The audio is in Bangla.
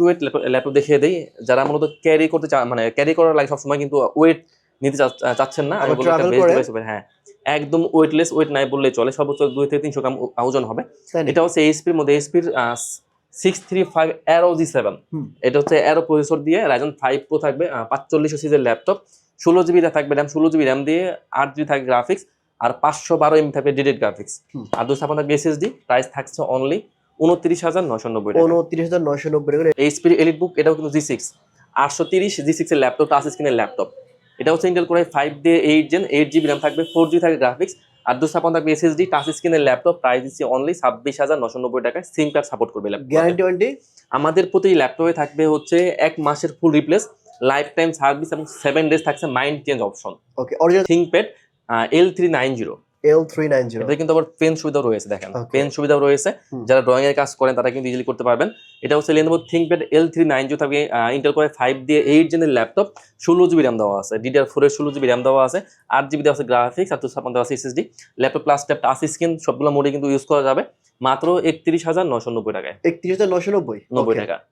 ওয়েট ল্যাপটপ দেখিয়ে দেই, যারা মূলত ক্যারি করতে মানে ক্যারি করার লাগে সবসময় কিন্তু ওয়েট নিতে চাচ্ছেন না, আমি বলবো একটা বেস্ট ডিভাইস হবে। হ্যাঁ, একদম ওয়েটলেস, ওয়েট নাই বললেই চলে, সর্বোচ্চ 2 থেকে 300 গ্রাম ওজন হবে। এটা হচ্ছে এইচপির মধ্যে, এইচপির 635 Aero G7, এটা হচ্ছে অ্যারো প্রসেসর দিয়ে Ryzen 5 Pro থাকবে, 4500 সিরিজের ল্যাপটপ, 16GB থাকবে র্যাম, 16GB র্যাম দিয়ে 8GB থাকবে গ্রাফিক্স, আর 512 MB থাকবে ডেডিকেটেড গ্রাফিক্স, আর 256 থাকবে এসএসডি। প্রাইস থাকছে অনলি 29,990 টাকা। 29,990 টাকা। এইচপির এলিটবুক, এটাও কিন্তু G6 830 G6 এর ল্যাপটপ, টাচ স্ক্রিনের ল্যাপটপ। এটা হচ্ছে ইন্টেল কোর i5 দিয়ে 8 জেন, 8GB র্যাম থাকবে, 4GB থাকবে গ্রাফিক্স, আর 256 থাকবে এসএসডি, টাচ স্ক্রিনের ল্যাপটপ। প্রাইস দিচ্ছি অনলি 26,990 টাকায়। সিম কার্ড সাপোর্ট করবে ল্যাপটপ। গ্যারান্টি ওয়ারেন্টি আমাদের প্রতি ল্যাপটপে থাকবে হচ্ছে 1 মাসের ফুল রিপ্লেস, লাইফ টাইম সার্ভিস, এবং 7 ডেজ থাকছে মাইন্ড চেঞ্জ অপশন। ওকে, অরিজিনাল থিংকপ্যাড L390, এটা কিন্তু আবার পেন সুবিধাও রয়েছে, দেখেন পেন সুবিধাও রয়েছে, যারা ড্রয়িং এর কাজ করেন তারা কিন্তু ইজিলি করতে পারবেন। এটা হচ্ছে Lenovo ThinkPad L390 থাকবে, ইন্টেল কোর i5 দিয়ে 8 জেনের ল্যাপটপ, 16GB র্যাম দেওয়া আছে, DDR4 এর 16GB র্যাম দেওয়া আছে, 8GB দেওয়া আছে গ্রাফিক্স, আর 256 দেওয়া আছে SSD. Laptop plus tab touch screen সবগুলো মোডে কিন্তু ইউজ করা যাবে, মাত্র 31,990 টাকায়। 31,990 টাকা।